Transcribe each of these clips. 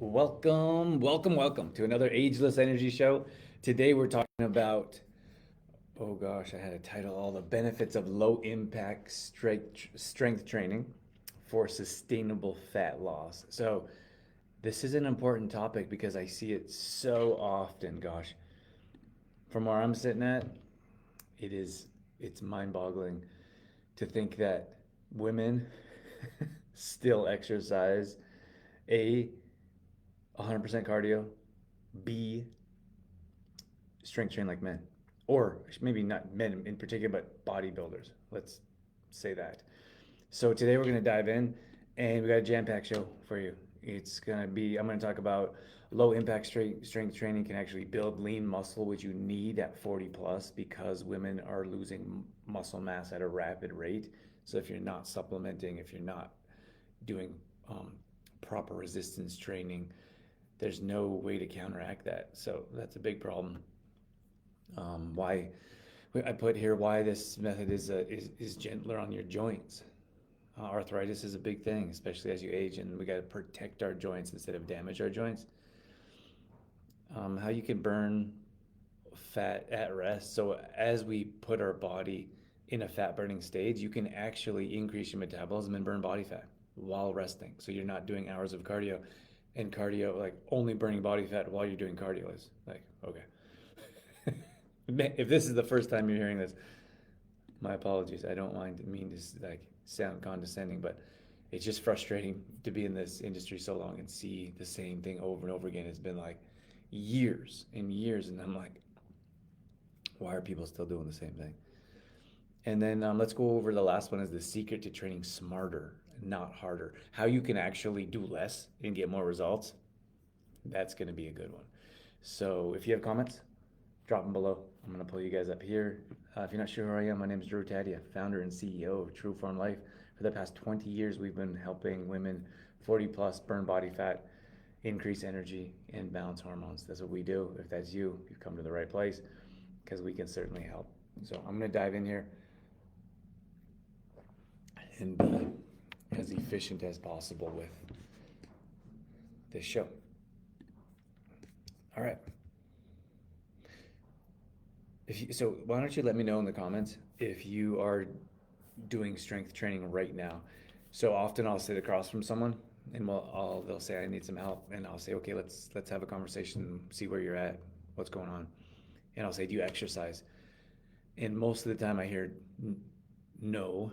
Welcome to another Ageless Energy show. Today we're talking about, oh gosh, I had a title, all the benefits of low impact strength training for sustainable fat loss. So, this is an important topic because I see it so often, gosh. From where I'm sitting at, it is it's mind-boggling to think that women still exercise A 100% cardio, B strength train like men, or maybe not men in particular, but bodybuilders. Let's say that. So today we're gonna dive in, and we got a jam-packed show for you. I'm gonna talk about low impact strength training can actually build lean muscle, which you need at 40 plus because women are losing muscle mass at a rapid rate. So if you're not supplementing, if you're not doing proper resistance training, there's no way to counteract that. So that's a big problem. Why I put here why this method is gentler on your joints. Arthritis is a big thing, especially as you age, and we got to protect our joints instead of damage our joints. How you can burn fat at rest. So as we put our body in a fat burning stage, you can actually increase your metabolism and burn body fat while resting. So you're not doing hours of cardio, and cardio like only burning body fat while you're doing cardio is like okay. If this is the first time you're hearing this, my apologies. I don't mean to like sound condescending, but it's just frustrating to be in this industry so long and see the same thing over and over again. It's been like years and years, and I'm like, why are people still doing the same thing? And then let's go over the last one is the secret to training smarter, not harder. How you can actually do less and get more results. That's going to be a good one. So if you have comments, drop them below. I'm going to pull you guys up here. If you're not sure who I am, my name is Drew Tadia, founder and CEO of True Form Life. For the past 20 years, we've been helping women 40 plus burn body fat, increase energy, and balance hormones. That's what we do. If that's you, you've come to the right place because we can certainly help. So I'm going to dive in here and be as efficient as possible with this show. All right. So why don't you let me know in the comments if you are doing strength training right now. So often I'll sit across from someone and they'll say I need some help, and I'll say okay, let's have a conversation, see where you're at, what's going on, and I'll say do you exercise? And most of the time I hear no,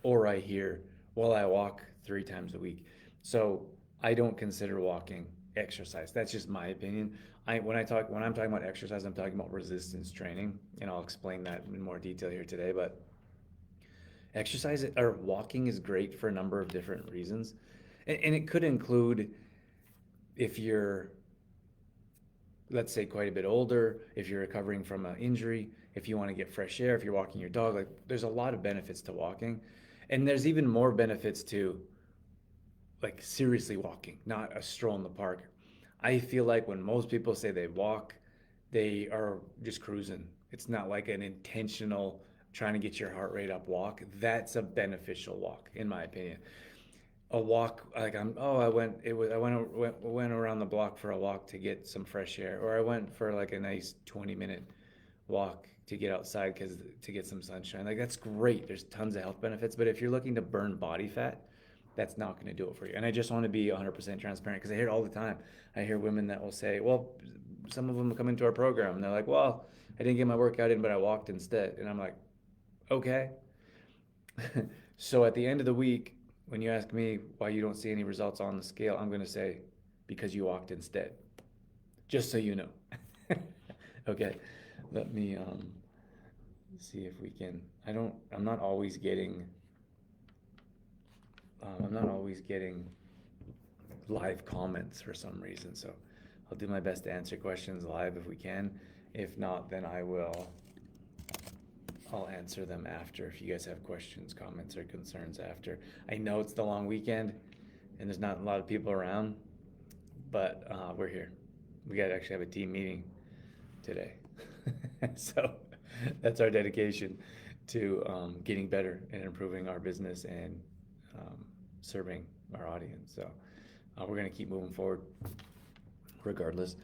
or I hear well I walk 3 times a week. So I don't consider walking exercise. That's just my opinion. When I'm talking about exercise, I'm talking about resistance training, and I'll explain that in more detail here today. But exercise or walking is great for a number of different reasons, and it could include if you're, let's say, quite a bit older, if you're recovering from an injury, if you want to get fresh air, if you're walking your dog. Like there's a lot of benefits to walking, and there's even more benefits to like seriously walking, not a stroll in the park. I feel like when most people say they walk, they are just cruising. It's not like an intentional trying to get your heart rate up walk. That's a beneficial walk, in my opinion. A walk like I went around the block for a walk to get some fresh air, or I went for like a nice 20-minute walk to get outside because to get some sunshine. Like that's great. There's tons of health benefits, but if you're looking to burn body fat, that's not going to do it for you. And I just want to be 100% transparent because I hear it all the time. I hear women that will say, well, some of them come into our program and they're like, well, I didn't get my workout in, but I walked instead. And I'm like, okay. So at the end of the week, when you ask me why you don't see any results on the scale, I'm going to say, because you walked instead. Just so you know. Okay. Let me see if we can. I'm not always getting live comments for some reason. So I'll do my best to answer questions live if we can. If not, then I'll answer them after. If you guys have questions, comments, or concerns after. I know it's the long weekend and there's not a lot of people around, but we're here. We got to actually have a team meeting today. So that's our dedication to getting better and improving our business and serving our audience. So We're going to keep moving forward regardless.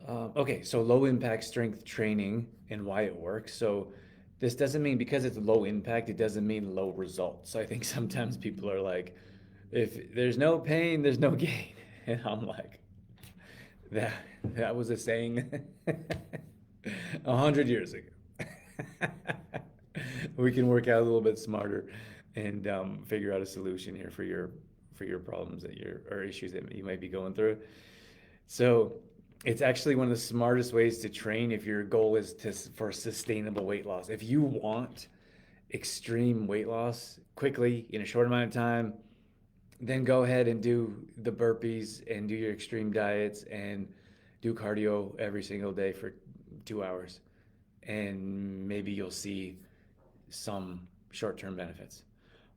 Okay, so low impact strength training and why it works. So this doesn't mean because it's low impact, it doesn't mean low results. So I think sometimes people are like, if there's no pain, there's no gain. And I'm like, that that was a saying 100 years ago. We can work out a little bit smarter and figure out a solution here for your problems that you're or issues that you might be going through. So it's actually one of the smartest ways to train if your goal is to for sustainable weight loss. If you want extreme weight loss quickly in a short amount of time, then go ahead and do the burpees and do your extreme diets and do cardio every single day for 2 hours. And maybe you'll see some short term benefits.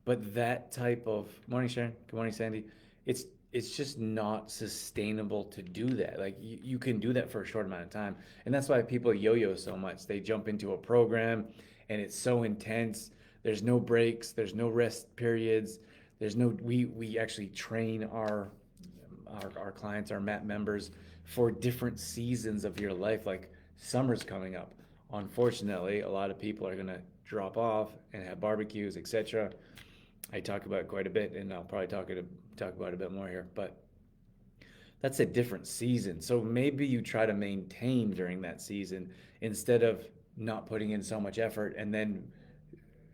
But that type of morning Sharon, good morning Sandy. It's it's just not sustainable to do that. Like you can do that for a short amount of time. And that's why people yo-yo so much. They jump into a program and it's so intense. There's no breaks, there's no rest periods. There's no we actually train our clients, our MAP members for different seasons of your life. Like summer's coming up. Unfortunately, a lot of people are gonna drop off and have barbecues, etc. I talk about it quite a bit, and I'll probably talk about it a bit more here. But that's a different season. So maybe you try to maintain during that season instead of not putting in so much effort and then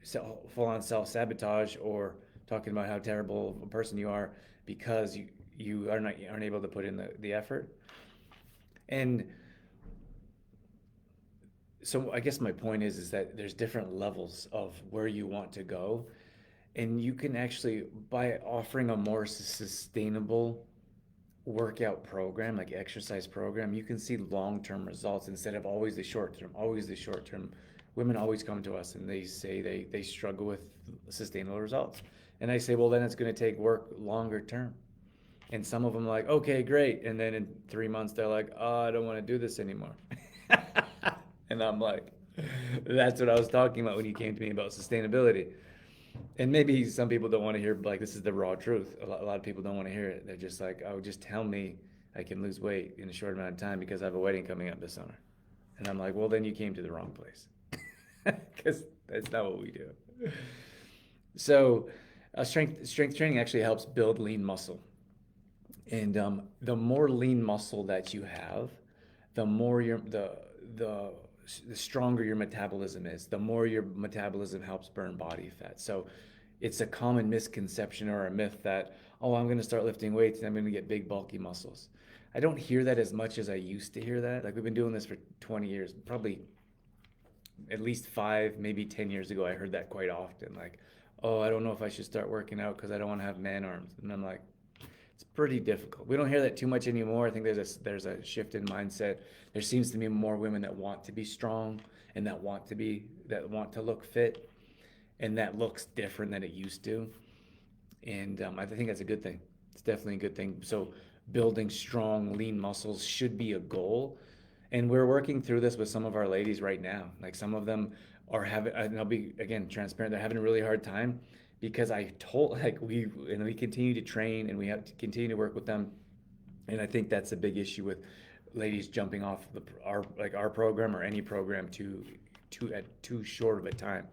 full on self sabotage or talking about how terrible of a person you are because you aren't able to put in the effort. And so I guess my point is that there's different levels of where you want to go, and you can actually by offering a more sustainable workout program, like exercise program, you can see long-term results instead of always the short term. Women always come to us and they say they struggle with sustainable results, and I say, well, then it's going to take work longer term. And some of them are like, okay, great, and then in 3 months they're like, oh, I don't want to do this anymore. And I'm like, that's what I was talking about when you came to me about sustainability. And maybe some people don't want to hear, like, this is the raw truth. A lot of people don't want to hear it. They're just like, oh, just tell me I can lose weight in a short amount of time because I have a wedding coming up this summer. And I'm like, well, then you came to the wrong place because that's not what we do. So, strength training actually helps build lean muscle. And the more lean muscle that you have, the more the the stronger your metabolism is, the more your metabolism helps burn body fat. So it's a common misconception or a myth that, oh, I'm going to start lifting weights and I'm going to get big, bulky muscles. I don't hear that as much as I used to hear that. Like we've been doing this for 20 years, probably at least 5, maybe 10 years ago, I heard that quite often. Like, oh, I don't know if I should start working out because I don't want to have man arms. And I'm like, it's pretty difficult. We don't hear that too much anymore. I think there's a shift in mindset. There seems to be more women that want to be strong and that want to look fit, and that looks different than it used to. And I think that's a good thing. It's definitely a good thing. So building strong, lean muscles should be a goal, and we're working through this with some of our ladies right now. Like some of them are having, and I'll be again transparent, they're having a really hard time because I told like we continue to train and we have to continue to work with them, and I think that's a big issue with ladies jumping off our program or any program too short of a time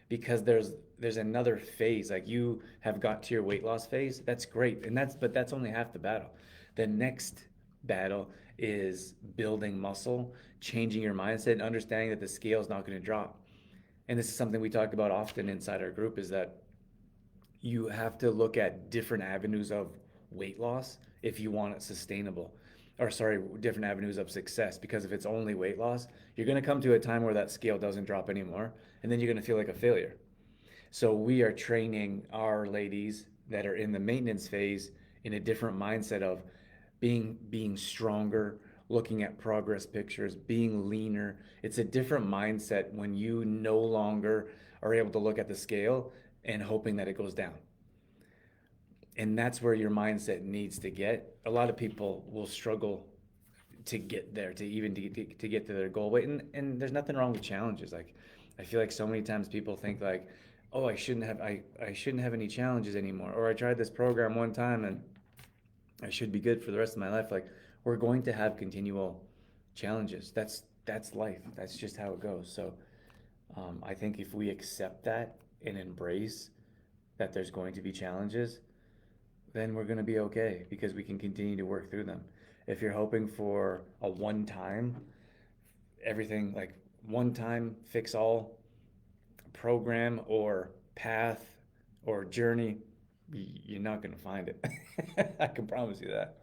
because there's another phase. Like you have got to your weight loss phase, that's great, and that's only half the battle. The next battle is building muscle, changing your mindset, and understanding that the scale is not going to drop. And this is something we talk about often inside our group, is that you have to look at different avenues of weight loss if you want it sustainable, or sorry, different avenues of success. Because if it's only weight loss, you're going to come to a time where that scale doesn't drop anymore, and then you're going to feel like a failure. So we are training our ladies that are in the maintenance phase in a different mindset of being stronger, looking at progress pictures, being leaner. It's a different mindset when you no longer are able to look at the scale and hoping that it goes down. And that's where your mindset needs to get. A lot of people will struggle to get there, to get to their goal weight. And there's nothing wrong with challenges. Like I feel like so many times people think like, oh, I shouldn't have any challenges anymore. Or I tried this program one time and I should be good for the rest of my life. Like, we're going to have continual challenges. That's life. That's just how it goes. So I think if we accept that and embrace that there's going to be challenges, then we're going to be okay because we can continue to work through them. If you're hoping for a one time, everything like one time fix all program or path or journey, you're not going to find it. I can promise you that.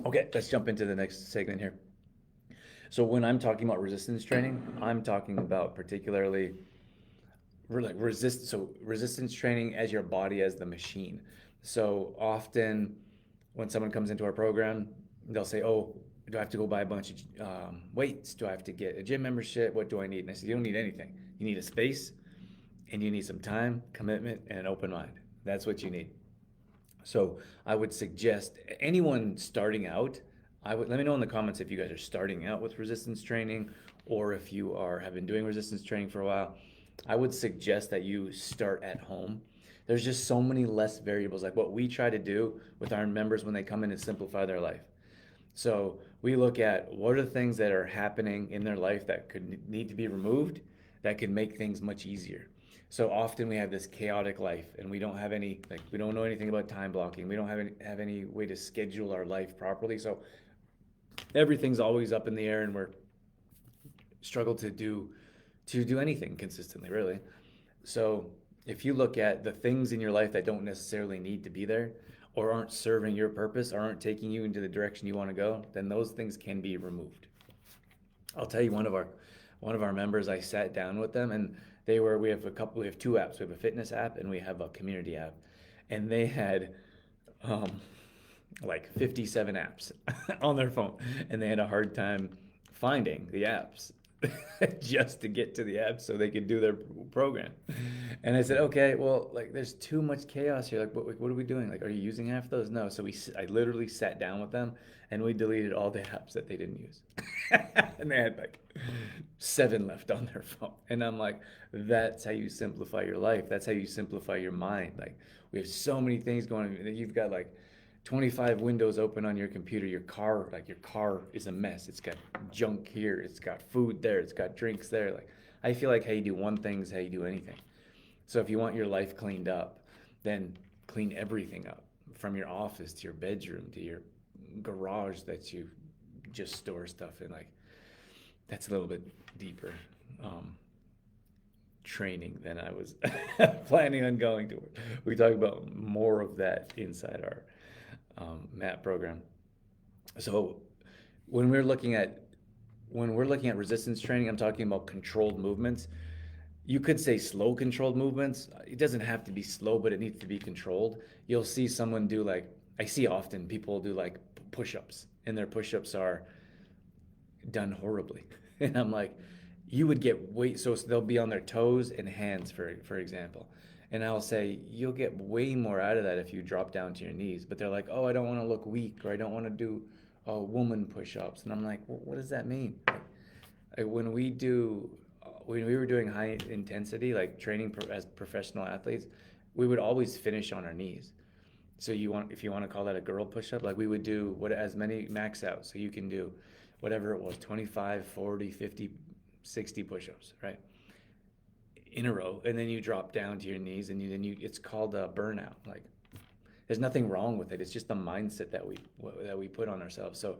Okay, let's jump into the next segment here. So when I'm talking about resistance training, I'm talking about particularly like resistance training as your body as the machine. So often when someone comes into our program, they'll say, "Oh, do I have to go buy a bunch of weights? Do I have to get a gym membership? What do I need?" And I said, "You don't need anything. You need a space, and you need some time, commitment, and an open mind. That's what you need." So I would suggest anyone starting out, I would let me know in the comments if you guys are starting out with resistance training or if you are have been doing resistance training for a while. I would suggest that you start at home. There's just so many less variables. Like what we try to do with our members when they come in is simplify their life. So we look at what are the things that are happening in their life that could need to be removed that could make things much easier. So often we have this chaotic life and we don't have any, like, we don't know anything about time blocking. We don't have any way to schedule our life properly. So everything's always up in the air and we're struggle to do anything consistently, really. So if you look at the things in your life that don't necessarily need to be there or aren't serving your purpose or aren't taking you into the direction you want to go, then those things can be removed. I'll tell you one of our members, I sat down with them and we have two apps. We have a fitness app and we have a community app. And they had um, like 57 apps on their phone and they had a hard time finding the apps just to get to the apps so they could do their program. And I said, okay, well, like there's too much chaos here. Like, what are we doing? Like, are you using half those? No. So I literally sat down with them and we deleted all the apps that they didn't use. And they had like 7 left on their phone. And I'm like, that's how you simplify your life. That's how you simplify your mind. Like, we have so many things going on. You've got like 25 windows open on your computer. Your car is a mess. It's got junk here. It's got food there. It's got drinks there. Like, I feel like how you do one thing is how you do anything. So if you want your life cleaned up, then clean everything up from your office to your bedroom to your garage that you just store stuff in. Like, that's a little bit deeper training than I was planning on going to. We talk about more of that inside our MAT program. So when we're looking at resistance training, I'm talking about controlled movements. You could say slow controlled movements. It doesn't have to be slow, but it needs to be controlled. You'll see someone do like I see often people do like push-ups, and their push-ups are done horribly. And I'm like, you would get weight, so they'll be on their toes and hands, for example. And I'll say, you'll get way more out of that if you drop down to your knees. But they're like, oh, I don't want to look weak, or I don't want to do woman push-ups. And I'm like, well, what does that mean? Like, when we were doing high intensity, like training as professional athletes, we would always finish on our knees. So if you want to call that a girl push-up, like we would do as many max out. So you can do whatever it was, 25, 40, 50, 60 push-ups, right? In a row. And then you drop down to your knees and it's called a burnout. Like, there's nothing wrong with it. It's just the mindset that we put on ourselves. So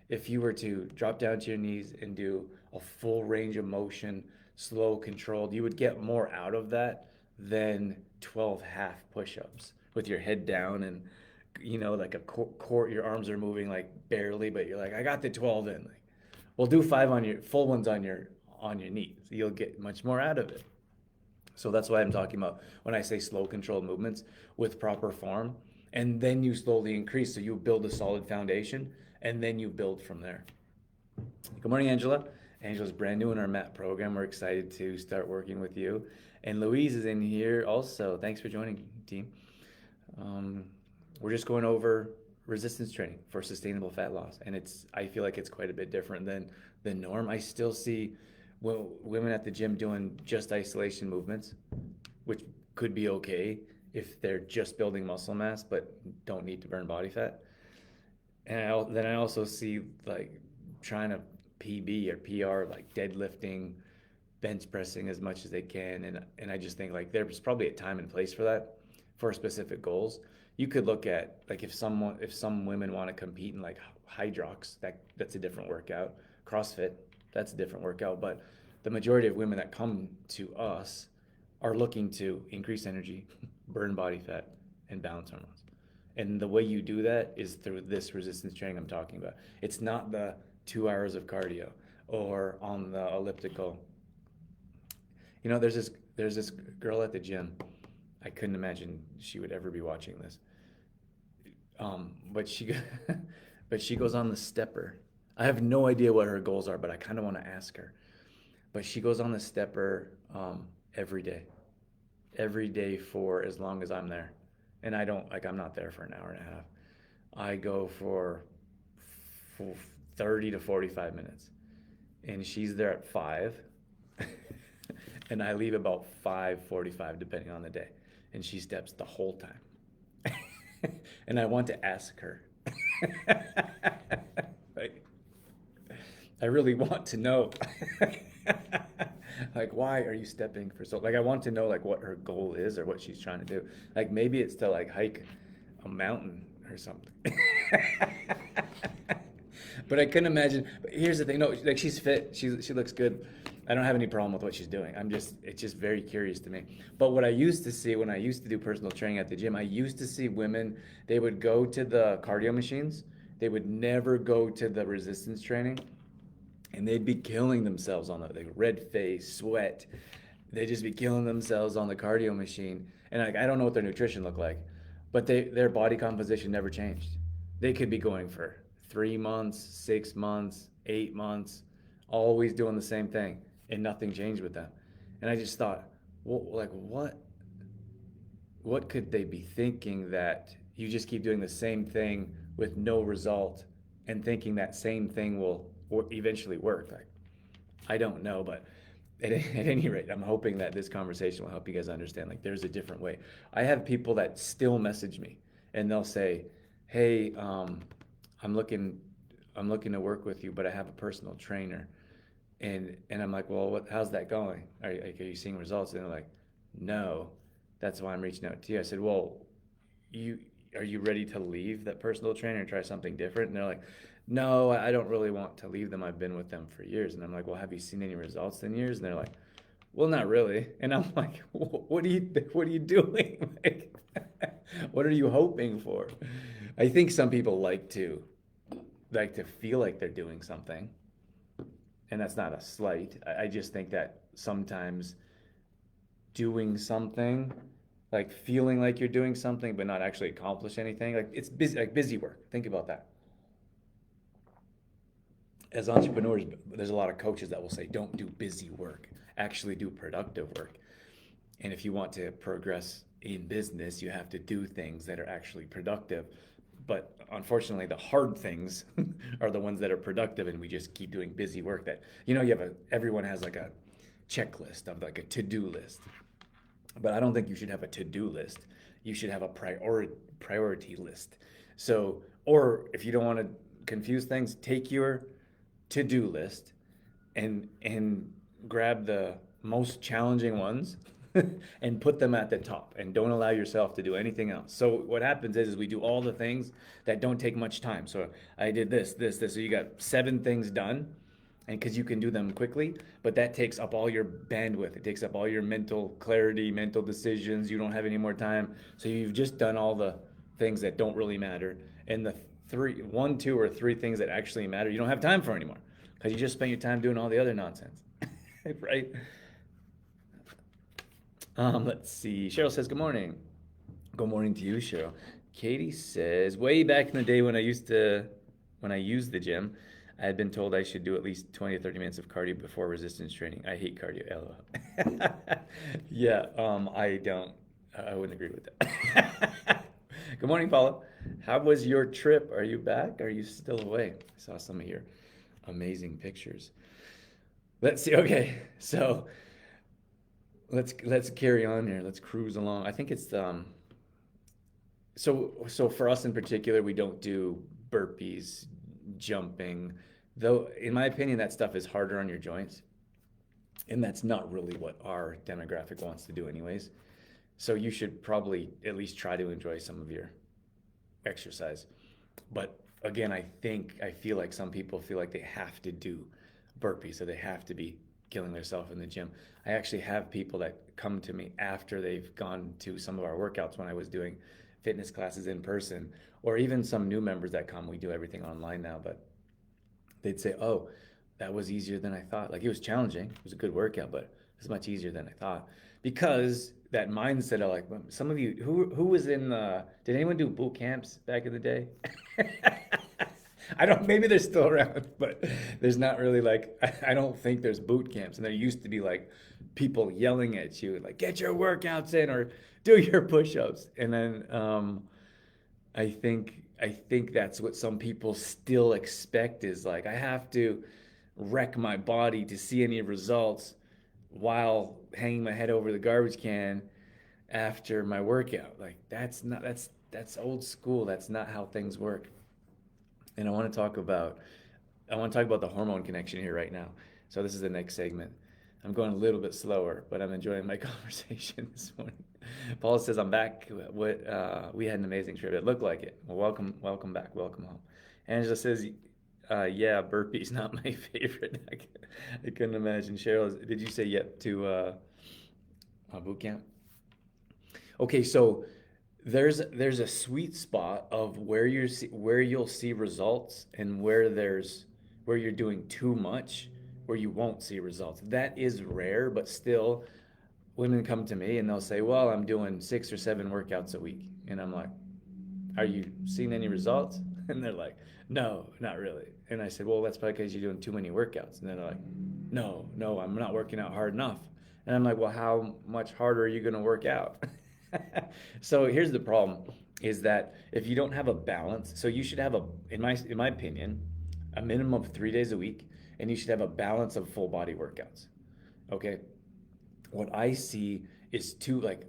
if you were to drop down to your knees and do a full range of motion, slow, controlled, you would get more out of that than 12 half push-ups with your head down and like a core, your arms are moving like barely, but you're like, I got the 12 in. Like, well, do 5 on your full ones on your knees. You'll get much more out of it. So that's why I'm talking about when I say slow controlled movements with proper form, and then you slowly increase. So you build a solid foundation and then you build from there. Good morning, Angela. Angela's brand new in our MAT program. We're excited to start working with you. And Louise is in here also. Thanks for joining, team. We're just going over resistance training for sustainable fat loss. And I feel like it's quite a bit different than the norm. I still see women at the gym doing just isolation movements, which could be okay if they're just building muscle mass but don't need to burn body fat. And then I also see like trying to PB or PR, like deadlifting, bench pressing as much as they can, and I just think like there's probably a time and place for that, for specific goals. You could look at like if some women want to compete in like hydrox, that's a different workout. CrossFit, that's a different workout. But the majority of women that come to us are looking to increase energy, burn body fat, and balance hormones. And the way you do that is through this resistance training I'm talking about. It's not the 2 hours of cardio or on the elliptical. You know, there's this girl at the gym. I couldn't imagine she would ever be watching this. But she but she goes on the stepper. I have no idea what her goals are, but I kind of want to ask her. But she goes on the stepper every day, every day for as long as I'm there. And I don't like I'm not there for an hour and a half. I go for 30 to 45 minutes, and she's there at 5, and I leave about 5:45 depending on the day, and she steps the whole time. And I want to ask her. Like, I really want to know. Like, why are you stepping for so, like, I want to know like what her goal is or what she's trying to do. Like maybe it's to like hike a mountain or something. But I couldn't imagine. But here's the thing. No, like she's fit. She looks good. I don't have any problem with what she's doing. It's just very curious to me. But what I used to see when I used to do personal training at the gym, I used to see women, they would go to the cardio machines. They would never go to the resistance training, and they'd be killing themselves on the like red face, sweat. They'd just be killing themselves on the cardio machine. And like I don't know what their nutrition looked like, but their body composition never changed. They could be going for 3 months, 6 months, 8 months, always doing the same thing, and nothing changed with them. And I just thought, well, like what could they be thinking that you just keep doing the same thing with no result and thinking that same thing will eventually work? Like, I don't know, but at any rate, I'm hoping that this conversation will help you guys understand like there's a different way. I have people that still message me and they'll say, "Hey, I'm looking I'm looking to work with you, but I have a personal trainer." And I'm like, "Well, how's that going? Are you seeing results?" And they're like, "No, that's why I'm reaching out to you." I said, "Well, you are you ready to leave that personal trainer and try something different?" And they're like, "No, I don't really want to leave them. I've been with them for years." And I'm like, "Well, have you seen any results in years?" And they're like, "Well, not really." And I'm like, what are you doing? Like, what are you hoping for? I think some people like to feel like they're doing something, and that's not a slight. I just think that sometimes doing something, like feeling like you're doing something but not actually accomplish anything, like it's busy, like busy work. Think about that. As entrepreneurs, there's a lot of coaches that will say, don't do busy work, actually do productive work. And if you want to progress in business, you have to do things that are actually productive. But unfortunately, the hard things are the ones that are productive, and we just keep doing busy work. That everyone has like a checklist of like a to-do list. But I don't think you should have a to-do list. You should have a priority list. So, or if you don't want to confuse things, take your to-do list and grab the most challenging ones and put them at the top, and don't allow yourself to do anything else. So what happens is we do all the things that don't take much time. So I did this. So you got 7 things done, and because you can do them quickly, but that takes up all your bandwidth. It takes up all your mental clarity, mental decisions. You don't have any more time. So you've just done all the things that don't really matter. And the 1, 2, or 3 things that actually matter, you don't have time for anymore because you just spent your time doing all the other nonsense. Right? Let's see. Cheryl says, good morning. Good morning to you, Cheryl. Katie says, way back in the day when I used the gym, I had been told I should do at least 20 to 30 minutes of cardio before resistance training. I hate cardio, LOL. Yeah, I wouldn't agree with that. Good morning, Paula. How was your trip? Are you back? Are you still away? I saw some of your amazing pictures. Let's see. Okay, so let's carry on here. Let's cruise along. I think it's So for us in particular, we don't do burpees, jumping, though in my opinion that stuff is harder on your joints, and that's not really what our demographic wants to do anyways. So you should probably at least try to enjoy some of your exercise. But again, I feel like some people feel like they have to do burpees, so they have to be killing themselves in the gym. I actually have people that come to me after they've gone to some of our workouts when I was doing fitness classes in person, or even some new members that come. We do everything online now, but they'd say, "Oh, that was easier than I thought. Like it was challenging. It was a good workout, but it's much easier than I thought." Because that mindset of like some of you who was in did anyone do boot camps back in the day? I don't, maybe they're still around, but there's not really like I don't think there's boot camps, and there used to be like people yelling at you like get your workouts in or do your push-ups. And then I think that's what some people still expect is like I have to wreck my body to see any results while hanging my head over the garbage can after my workout. Like that's old school. That's not how things work. And I want to talk about the hormone connection here right now. So this is the next segment. I'm going a little bit slower, but I'm enjoying my conversation this morning. Paul says I'm back. We had an amazing trip. It looked like it. Well, welcome back, welcome home. Angela says, yeah, burpees not my favorite. I couldn't imagine. Cheryl, did you say yep to boot camp? Okay, so there's a sweet spot of where you'll see results and where you're doing too much, where you won't see results. That is rare, but still, women come to me and they'll say, "Well, I'm doing 6 or 7 workouts a week," and I'm like, "Are you seeing any results?" And they're like, "No, not really." And I said, "Well, that's probably because you're doing too many workouts." And then they're like, "No, no, I'm not working out hard enough." And I'm like, "Well, how much harder are you going to work out?" So here's the problem is that if you don't have a balance, so you should have in my opinion, a minimum of 3 days a week, and you should have a balance of full body workouts. Okay? What I see is two like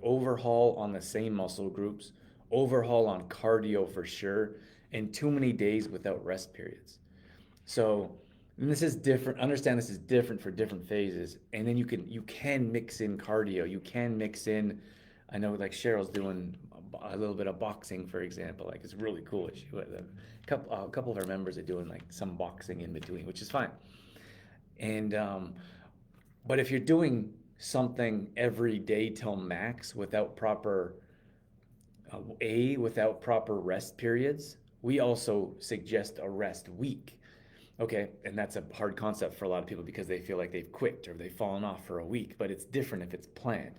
overhaul on the same muscle groups, overhaul on cardio for sure, and too many days without rest periods. So, and this is different. Understand this is different for different phases, and then you can mix in cardio. You can mix in. I know like Cheryl's doing a little bit of boxing, for example. Like it's really cool. A couple of our members are doing like some boxing in between, which is fine. And but if you're doing something every day till max without proper rest periods, we also suggest a rest week. Okay, and that's a hard concept for a lot of people because they feel like they've quit or they've fallen off for a week, but it's different if it's planned.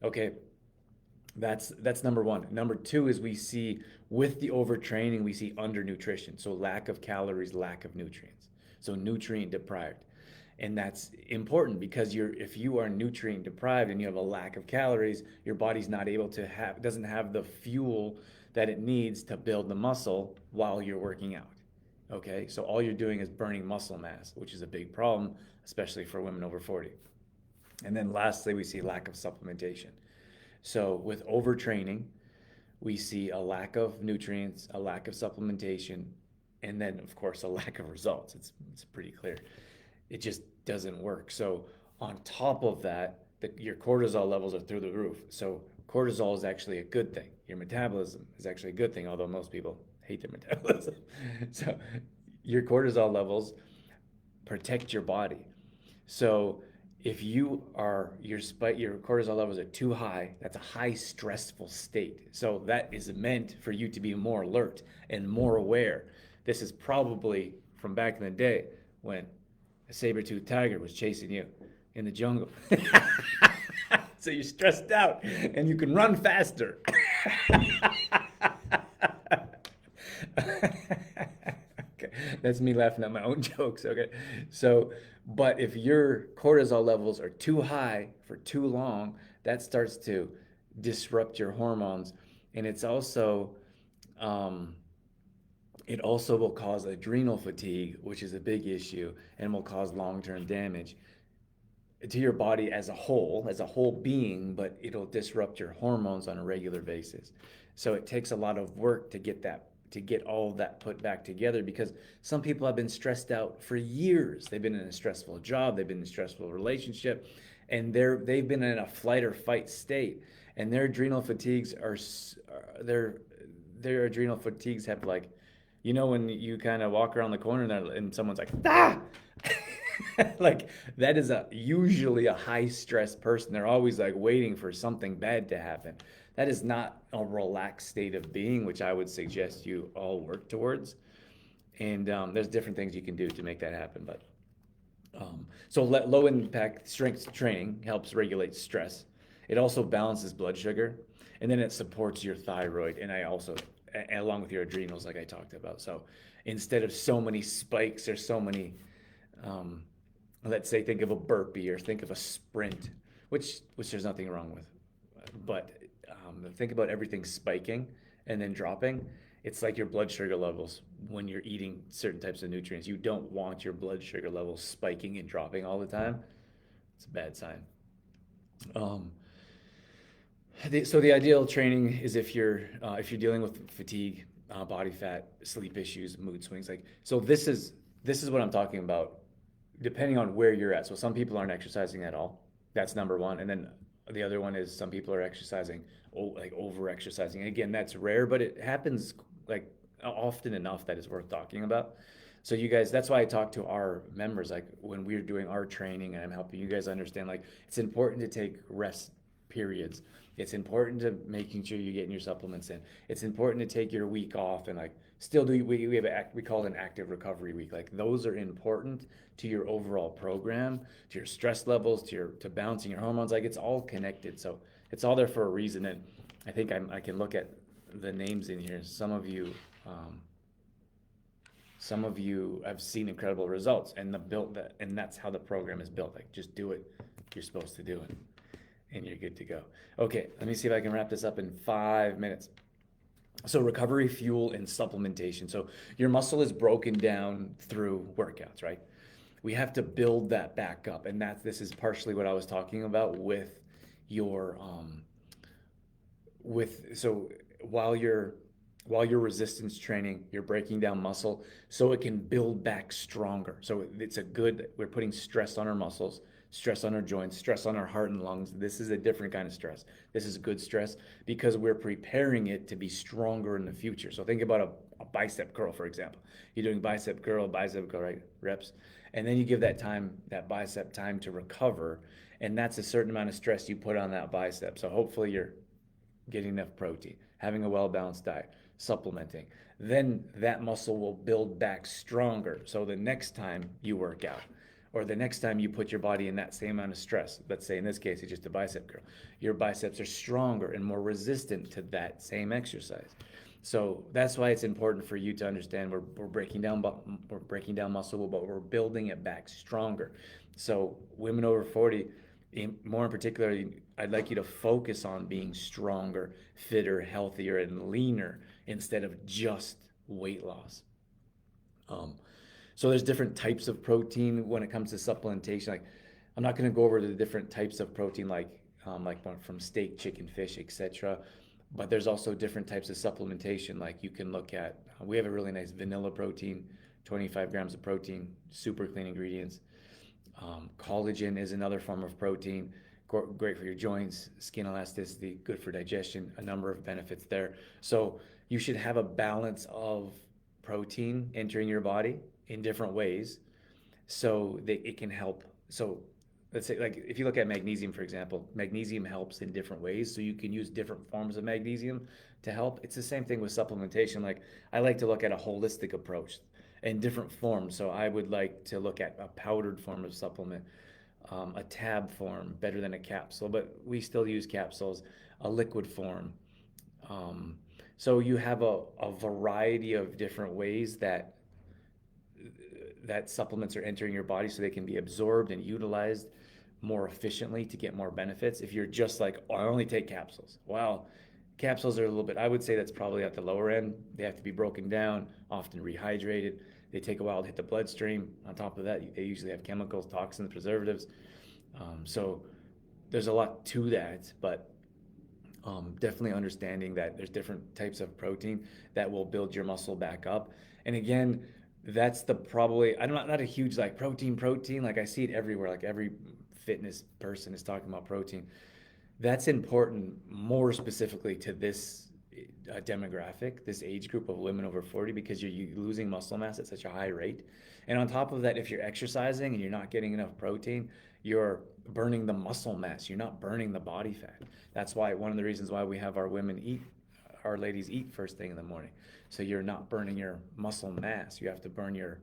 Okay, that's number one. Number two is we see with the overtraining, we see undernutrition. So lack of calories, lack of nutrients. So nutrient deprived. And that's important because if you are nutrient deprived and you have a lack of calories, your body's not able to have doesn't have the fuel that it needs to build the muscle while you're working out. Okay? So all you're doing is burning muscle mass, which is a big problem, especially for women over 40. And then lastly, we see lack of supplementation. So with overtraining, we see a lack of nutrients, a lack of supplementation, and then of course a lack of results. It's pretty clear. It just doesn't work. So on top of that, your cortisol levels are through the roof. So cortisol is actually a good thing. Your metabolism is actually a good thing, although most people hate their metabolism. So your cortisol levels protect your body. So if your cortisol levels are too high, that's a high stressful state. So that is meant for you to be more alert and more aware. This is probably from back in the day when a saber-toothed tiger was chasing you in the jungle. So you're stressed out and you can run faster. Okay, that's me laughing at my own jokes. Okay, so but if your cortisol levels are too high for too long, that starts to disrupt your hormones, and um, it also will cause adrenal fatigue, which is a big issue, and will cause long-term damage. to your body as a whole being, but it'll disrupt your hormones on a regular basis. So it takes a lot of work to get all of that put back together, because some people have been stressed out for years. They've been in a stressful job, they've been in a stressful relationship, and they've been in a flight or fight state, and their adrenal fatigues are their their adrenal fatigues have, like, when you kind of walk around the corner and someone's like, ah. Like, that is a usually a high stress person. They're always like waiting for something bad to happen. That is not a relaxed state of being, which I would suggest you all work towards. And there's different things you can do to make that happen. But low impact strength training helps regulate stress. It also balances blood sugar, and then it supports your thyroid, and along with your adrenals, like I talked about. So instead of so many spikes or so many, um, let's say, think of a burpee or think of a sprint, which there's nothing wrong with, but think about everything spiking and then dropping. It's like your blood sugar levels when you're eating certain types of nutrients. You don't want your blood sugar levels spiking and dropping all the time. It's a bad sign. Um, so the ideal training is if you're dealing with fatigue, body fat, sleep issues, mood swings. Like, so this is what I'm talking about. Depending on where you're at. So some people aren't exercising at all. That's number one. And then the other one is some people are exercising, like over exercising. Again, that's rare, but it happens like often enough that it's worth talking about. So you guys, that's why I talk to our members, like when we're doing our training, and I'm helping you guys understand, like, it's important to take rest periods. It's important to making sure you're getting your supplements in. It's important to take your week off and, like, still do. We call it an active recovery week. Like, those are important to your overall program, to your stress levels, to balancing your hormones. Like, it's all connected. So it's all there for a reason. And I think I can look at the names in here. Um, some of you have seen incredible results, and that's how the program is built. Like, just do it. You're supposed to do it, and you're good to go. Okay, let me see if I can wrap this up in 5 minutes. So recovery, fuel, and supplementation. So your muscle is broken down through workouts, right? We have to build that back up, and this is partially what I was talking about with your so while you're resistance training, you're breaking down muscle so it can build back stronger. So we're putting stress on our muscles, stress on our joints, stress on our heart and lungs. This is a different kind of stress. This is good stress because we're preparing it to be stronger in the future. So think about a bicep curl, for example. You're doing bicep curl, right, reps, and then you give that bicep time to recover, and that's a certain amount of stress you put on that bicep. So hopefully you're getting enough protein, having a well-balanced diet, supplementing. Then that muscle will build back stronger. So the next time you work out, or the next time you put your body in that same amount of stress, let's say in this case it's just a bicep curl, your biceps are stronger and more resistant to that same exercise. So that's why it's important for you to understand we're breaking down muscle, but we're building it back stronger. So women over 40, more in particular, I'd like you to focus on being stronger, fitter, healthier, and leaner instead of just weight loss. So there's different types of protein when it comes to supplementation. Like, I'm not going to go over the different types of protein, like from steak, chicken, fish, etc. But there's also different types of supplementation. Like, you can look at, we have a really nice vanilla protein, 25 grams of protein, super clean ingredients. Collagen is another form of protein, great for your joints, skin elasticity, good for digestion, a number of benefits there. So you should have a balance of protein entering your body in different ways so that it can help. So let's say, like, if you look at magnesium, for example, magnesium helps in different ways. So you can use different forms of magnesium to help. It's the same thing with supplementation. Like, I like to look at a holistic approach in different forms. So I would like to look at a powdered form of supplement, a tab form, better than a capsule, but we still use capsules, a liquid form. So you have a variety of different ways that supplements are entering your body so they can be absorbed and utilized more efficiently to get more benefits. If you're just like, oh, I only take capsules. Well, capsules are a little bit, I would say that's probably at the lower end. They have to be broken down, often rehydrated. They take a while to hit the bloodstream. On top of that, they usually have chemicals, toxins, preservatives. So there's a lot to that, but definitely understanding that there's different types of protein that will build your muscle back up. And again, that's the probably I'm not a huge like protein like I see it everywhere, like every fitness person is talking about protein. That's important more specifically to this demographic, this age group of women over 40, because you're losing muscle mass at such a high rate. And on top of that, if you're exercising and you're not getting enough protein, you're burning the muscle mass. You're not burning the body fat. That's why one of the reasons why we have our women eat, our ladies eat first thing in the morning. So you're not burning your muscle mass. You have to burn your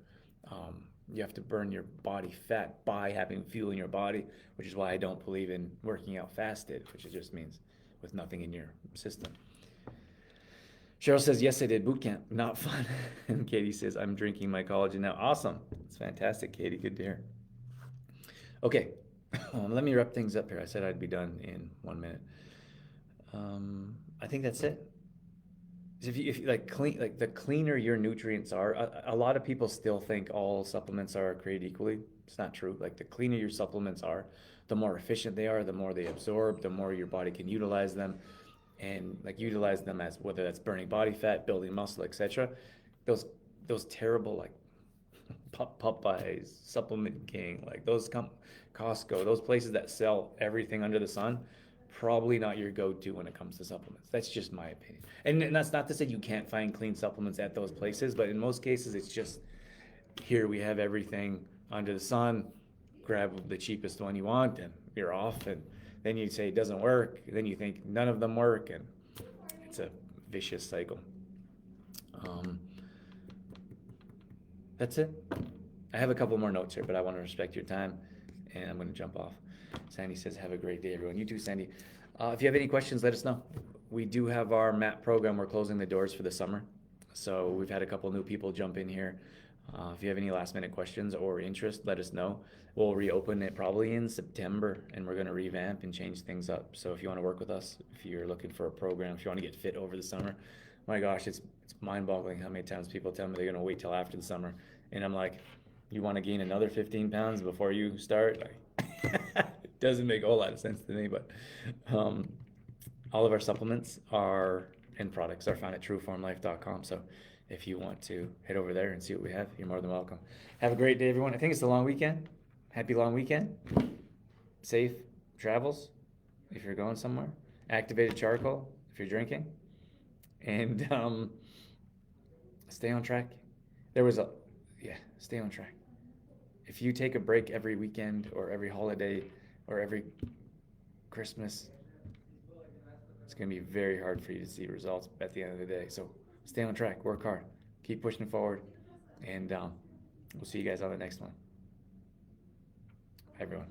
body fat by having fuel in your body, which is why I don't believe in working out fasted, which it just means with nothing in your system. Cheryl says, yes, I did boot camp. Not fun. And Katie says, I'm drinking my collagen now. Awesome. It's fantastic, Katie. Good to hear. Okay. Let me wrap things up here. I said I'd be done in 1 minute. I think that's it. If you like clean, like the cleaner your nutrients are, a lot of people still think all supplements are created equally. It's not true. Like the cleaner your supplements are, the more efficient they are, the more they absorb, the more your body can utilize them, and like utilize them as whether that's burning body fat, building muscle, etc. Those terrible like Popeyes, Supplement King, like those Costco, those places that sell everything under the sun, probably not your go-to when it comes to supplements. That's just my opinion. And that's not to say you can't find clean supplements at those places, but in most cases, it's just here we have everything under the sun. Grab the cheapest one you want, and you're off. And then you say it doesn't work. Then you think none of them work, and it's a vicious cycle. That's it. I have a couple more notes here, but I want to respect your time, and I'm going to jump off. Sandy says, have a great day, everyone. You too, Sandy. If you have any questions, let us know. We do have our MAP program. We're closing the doors for the summer. So we've had a couple new people jump in here. If you have any last minute questions or interest, let us know. We'll reopen it probably in September, and we're going to revamp and change things up. So if you want to work with us, if you're looking for a program, if you want to get fit over the summer, my gosh, it's mind-boggling how many times people tell me they're going to wait till after the summer. And I'm like, you want to gain another 15 pounds before you start? It doesn't make a whole lot of sense to me, but all of our supplements and products are found at trueformlife.com. So if you want to head over there and see what we have, you're more than welcome. Have a great day, everyone. I think it's a long weekend. Happy long weekend. Safe travels if you're going somewhere. Activated charcoal if you're drinking. And stay on track. Stay on track. If you take a break every weekend or every holiday or every Christmas, it's going to be very hard for you to see results at the end of the day. So stay on track, work hard, keep pushing forward, and we'll see you guys on the next one. Bye, everyone.